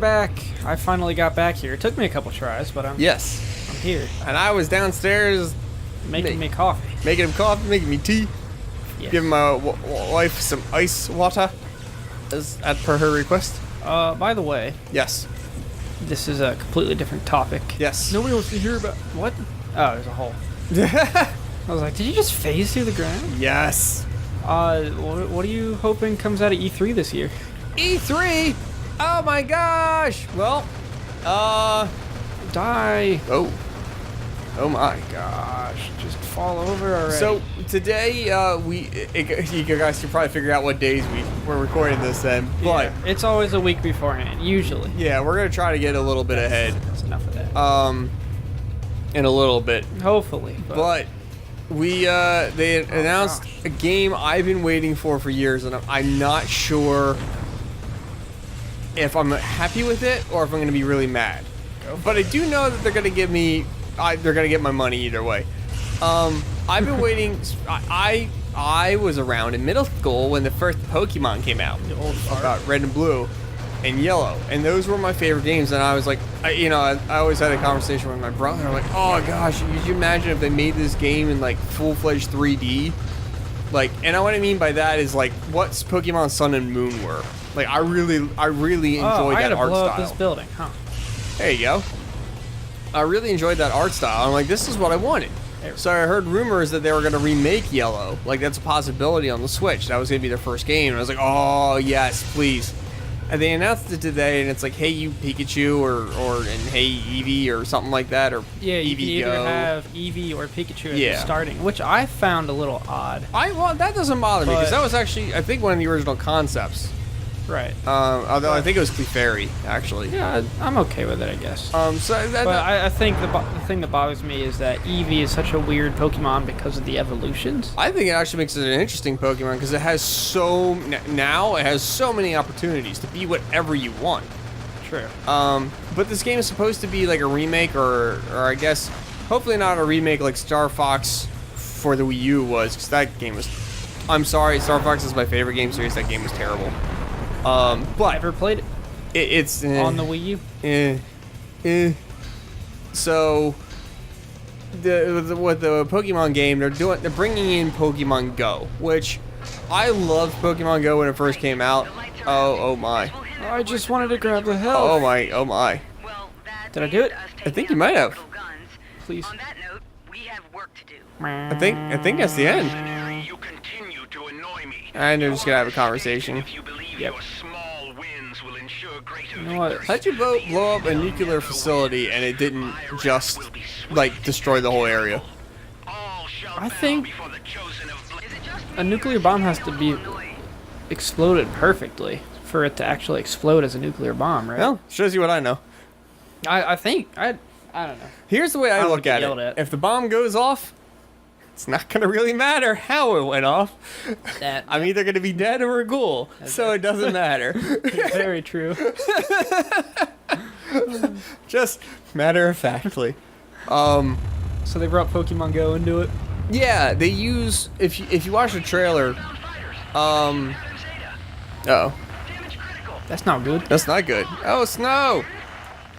back. I finally got back here. It took me a couple tries, but I'm here. And I was downstairs Making me coffee. making him coffee, making me tea, Yes. giving my wife some ice water, as per her request. By the way, Yes. this is a completely different topic. Yes. Nobody wants to hear about what? Oh, there's a hole. I was like, did you just phase through the ground? Yes. What are you hoping comes out of E3 this year? E3. Oh my gosh. Well, Die. Oh my. Gosh, just fall over already. So today, you guys can probably figure out what days we're recording this then. But yeah, it's always a week beforehand, usually. yeah, we're gonna try to get a little bit ahead. That's enough of that. In a little bit. Hopefully. But they announced a game I've been waiting for years, and I'm not sure if I'm happy with it or if I'm gonna be really mad. But I do know that they're gonna give me. They're gonna get my money either way. I've been waiting. I was around in middle school when the first Pokemon came out, The old fart. about Red and Blue and Yellow, and those were my favorite games. And I was like, I always had a conversation with my brother. I'm like, oh gosh, could you imagine if they made this game in like full-fledged 3D? Like, and what I mean by that is like what Pokemon Sun and Moon were. Like, I really enjoyed I that gotta art blow style. up this building, huh? There you go. I really enjoyed that art style. I'm like, this is what I wanted. So I heard rumors that they were going to remake Yellow. Like, that's a possibility on the Switch. That was going to be their first game. And I was like, oh, yes, please. And they announced it today, and it's like, hey, you Pikachu, and hey, Eevee, or something like that, or Yeah, you Eevee can either Go. have Eevee or Pikachu at the Yeah. starting, which I found a little odd. Well, that doesn't bother me, because But- that was actually, I think, one of the original concepts. Right. Although I think it was Clefairy, actually. Yeah, I'm okay with it, I guess. So that, But I think the thing that bothers me is that Eevee is such a weird Pokemon because of the evolutions. I think it actually makes it an interesting Pokemon because it has now it has so many opportunities to be whatever you want. True. But this game is supposed to be like a remake, or I guess hopefully not a remake like Star Fox for the Wii U was, because that game was. I'm sorry, Star Fox is my favorite game series. That game was terrible. But Ever played it it's on the Wii U? So with the Pokemon game, they're bringing in Pokemon Go, which I loved Pokemon Go when it first came out. Oh my. I just wanted to grab the health. Oh my. Did I do it? I think you might have. Please. On that note, we have work to do. I think that's the end. You continue to annoy me. And they're just gonna have a conversation. If you believe Yep. your small wins will ensure greater You know what? victory. How'd you blow up a nuclear facility and it didn't just like destroy the whole area? All shall I bow think before the chosen of Is it just a nuclear bomb has to be exploded perfectly for it to actually explode as a nuclear bomb, right? Well, shows you what I know. I think I don't know. Here's the way I I look would get at it. yelled at. If the bomb goes off, it's not gonna really matter how it went off. That I'm either gonna be dead or a ghoul, so it doesn't matter. is very true. Just matter of factly. So they brought Pokemon Go into it. Yeah, they use if you watch the trailer. Uh-oh. damage critical? That's not good. That's not good. Oh, snow!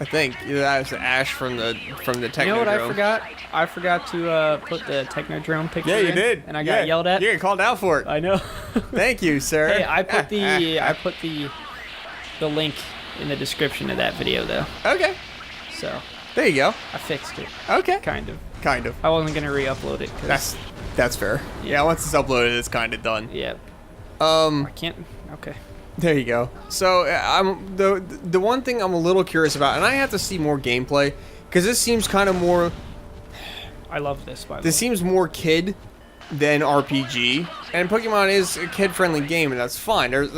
I think that was the ash from the Technodrome. You know what I forgot? I forgot to put the Technodrome picture Yeah, you in, did. and I got yelled at. You got called out for it. I know. Thank you, sir. Hey, I put the link in the description of that video though. Okay, So there you go. I fixed it. Okay. Kind of. Kind of. I wasn't gonna re-upload it. 'Cause, That's fair. Yeah, once it's uploaded, it's kind of done. yeah. I can't. Okay. There you go. So I'm the one thing I'm a little curious about, and I have to see more gameplay, because this seems kind of more. I love this. By the way. This seems more kid than RPG, and Pokemon is a kid-friendly game, and that's fine. There's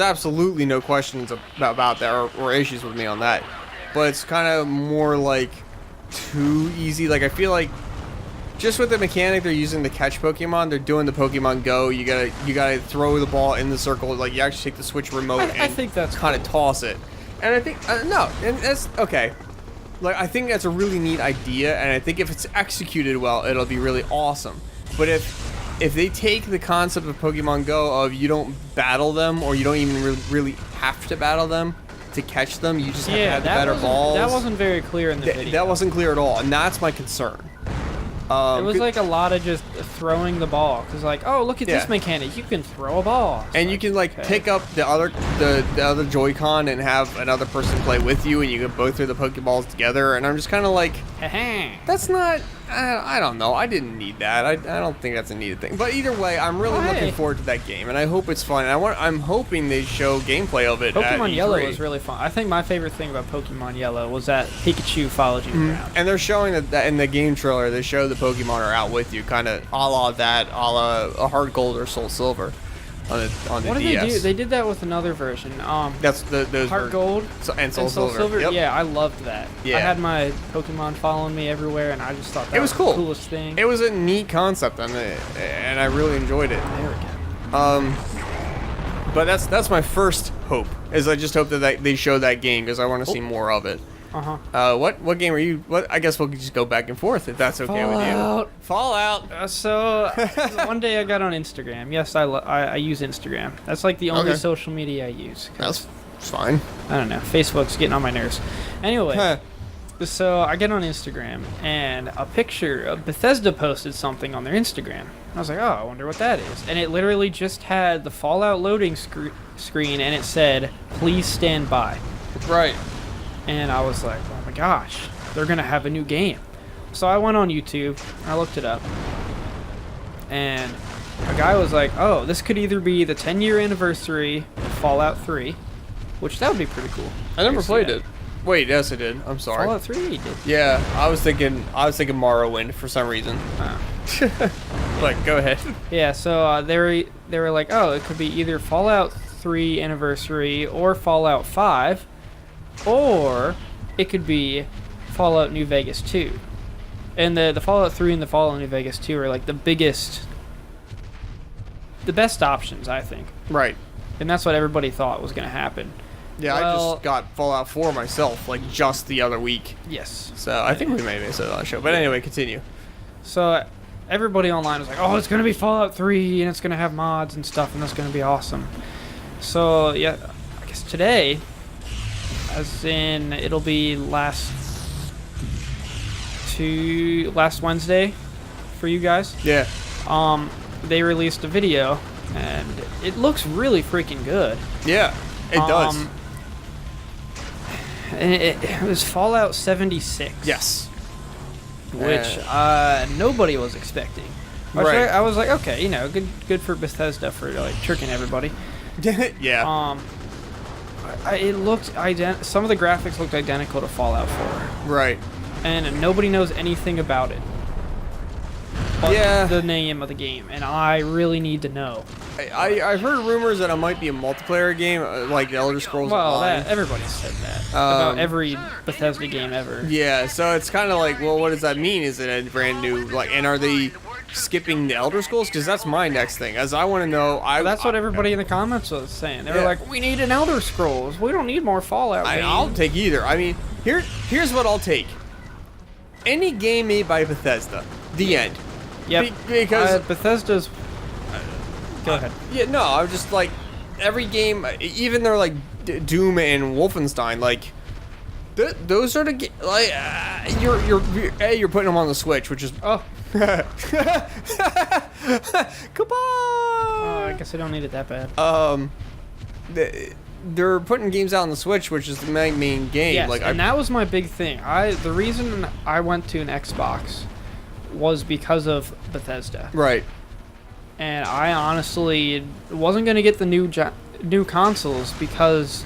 absolutely no questions about that or issues with me on that. But it's kind of more like too easy. Like I feel like just with the mechanic they're using to catch Pokemon, they're doing the Pokemon Go. You gotta throw the ball in the circle. Like you actually take the Switch remote I and think that's kind of toss it. And I think no, and that's okay. Like I think that's a really neat idea, and I think if it's executed well, it'll be really awesome. But if they take the concept of Pokemon Go of you don't battle them or you don't even really have to battle them, to catch them. You just have to Yeah, have the that better wasn't, balls. that wasn't very clear in the video. That wasn't clear at all, and that's my concern. It was like a lot of just throwing the ball, because like, oh, look at this Yeah. mechanic, you can throw a ball. It's and you can like okay. pick up the other Joy-Con and have another person play with you, and you can both throw the Pokeballs together. And I'm just kind of like, that's not. I don't know. I didn't need that. I don't think that's a needed thing. But either way, I'm really Why? looking forward to that game, and I hope it's fun. And I'm hoping they show gameplay of it. at Pokemon E3. Yellow was really fun. I think my favorite thing about Pokemon Yellow was that Pikachu followed you around. And they're showing that in the game trailer. They show the Pokemon are out with you, kind of a la that, a la a Heart Gold or Soul Silver on the What did DS. they do? They did that with another version. That's those Heart were- Gold and Soul Silver. Yep. Yeah, I loved that. Yeah. I had my Pokemon following me everywhere, and I just thought that It was cool. the coolest thing. It was a neat concept, and I really enjoyed it. There we go. But that's my first hope. Is I just hope that they show that game because I want to see more of it. What game are you? What I guess we'll just go back and forth if that's okay with you. Fallout. So one day I got on Instagram. Yes, I use Instagram. That's like the only Okay. social media I use. That's fine. I don't know. Facebook's getting on my nerves. Anyway, so I get on Instagram and a picture of Bethesda posted something on their Instagram. I was like, oh, I wonder what that is. And it literally just had the Fallout loading screen, and it said, "Please stand by." Right. And I was like, oh my gosh, they're going to have a new game. So I went on YouTube, and I looked it up, and a guy was like, oh, this could either be the 10-year anniversary of Fallout 3, which that would be pretty cool. I never See played that. it. Wait, yes, I did. I'm sorry. Fallout 3 you did. Yeah, I was thinking Morrowind for some reason. But go ahead. Yeah, so they were like, oh, it could be either Fallout 3 anniversary or Fallout 5, or it could be Fallout New Vegas 2. And the Fallout 3 and the Fallout New Vegas 2 are like the best options, I think. Right. And that's what everybody thought was going to happen. Yeah, I Well- just got Fallout 4 myself, like just the other week. Yes. So I think we may have said it on the show. But anyway, continue. So everybody online was like, oh, it's going to be Fallout 3 and it's going to have mods and stuff and that's going to be awesome. So, yeah, I guess today, as in it'll be last Wednesday for you guys, Yeah. they released a video and it looks really freaking good. Yeah, it does. And it was Fallout 76. Yes. Which nobody was expecting. Right. I was like, okay, you know, good for Bethesda for like tricking everybody. Yeah. It looked some of the graphics looked identical to Fallout 4, Right. and nobody knows anything about it. But Yeah. the name of the game, and I really need to know. I've heard rumors that it might be a multiplayer game, like the Elder Scrolls Well, Online. everybody said that about every Bethesda game ever. Yeah, so it's kind of like, well, what does that mean? Is it a brand new, like, and are they skipping the Elder Scrolls? Because that's my next thing, as I want to know. That's what everybody in the comments was saying. They were Yeah. like, we need an Elder Scrolls. We don't need more Fallout games. I'll take either. I mean, here's what I'll take. Any game made by Bethesda. The end. Yep. Because Bethesda's... Go ahead. Yeah, no, I was just like every game, even they're like Doom and Wolfenstein, like those are the like you're putting them on the Switch, which is Oh, goodbye. I guess I don't need it that bad. They're putting games out on the Switch, which is the main game. Yes, like and that was my big thing. The reason I went to an Xbox was because of Bethesda. right. And I honestly wasn't going to get the new consoles because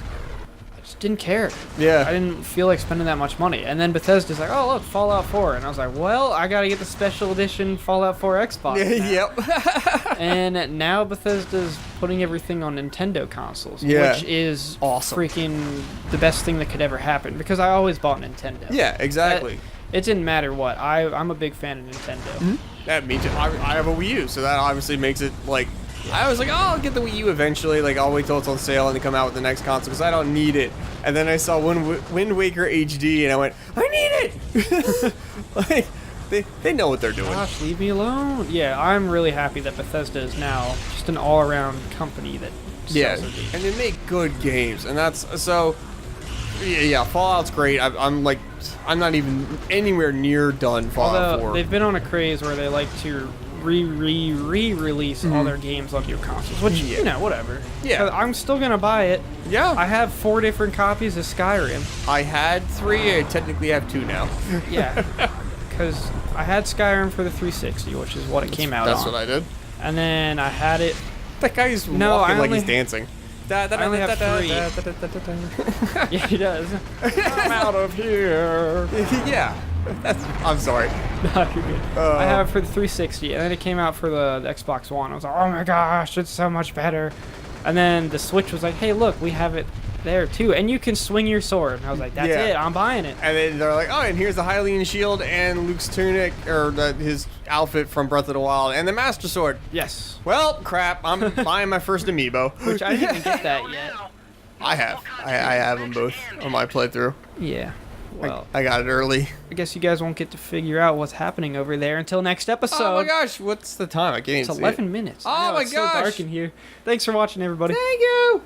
I just didn't care. Yeah. I didn't feel like spending that much money. And then Bethesda's like, oh, look, Fallout 4. And I was like, well, I got to get the special edition Fallout 4 Xbox now. Yep. And now Bethesda's putting everything on Nintendo consoles, Yeah. which is Awesome. freaking the best thing that could ever happen because I always bought Nintendo. Yeah, exactly. It didn't matter what. I'm a big fan of Nintendo. That me too. I have a Wii U, so that obviously makes it like. I was like, oh, I'll get the Wii U eventually. Like, I'll wait till it's on sale and then come out with the next console because I don't need it. And then I saw Wind Waker HD, and I went, I need it. Like, they know what they're doing. Gosh, leave me alone. Yeah, I'm really happy that Bethesda is now just an all-around company that sells Yeah, their games. and they make good games, and that's so. Yeah, Fallout's great. I'm like, I'm not even anywhere near done Fallout Although 4. they've been on a craze where they like to re-release all their games onto your consoles, which you know, whatever. Yeah. I'm still gonna buy it. Yeah. I have 4 different copies of Skyrim. I had 3. I technically have 2 now. Yeah, because I had Skyrim for the 360, which is what it came out That's on. what I did. And then I had it. That guy's No, walking I like only- he's dancing. I only have 3. Yeah, he does. I'm out of here. Yeah. I'm sorry. No, you're good. I have it for the 360, and then it came out for the Xbox One. I was like, oh my gosh, it's so much better. And then the Switch was like, hey, look, we have it there too, and you can swing your sword. And I was like, that's Yeah. it, I'm buying it. And then they're like, oh, and here's the Hylian shield and Luke's tunic, or his outfit from Breath of the Wild, and the Master Sword. Yes. Well, crap, I'm buying my first amiibo. Which I didn't even get that yet. I have. I have them both on my playthrough. Yeah. Well, I got it early. I guess you guys won't get to figure out what's happening over there until next episode. Oh my gosh, what's the time? I can't It's even see 11 it. minutes. Oh I know, my it's gosh. so dark in here. Thanks for watching, everybody. Thank you.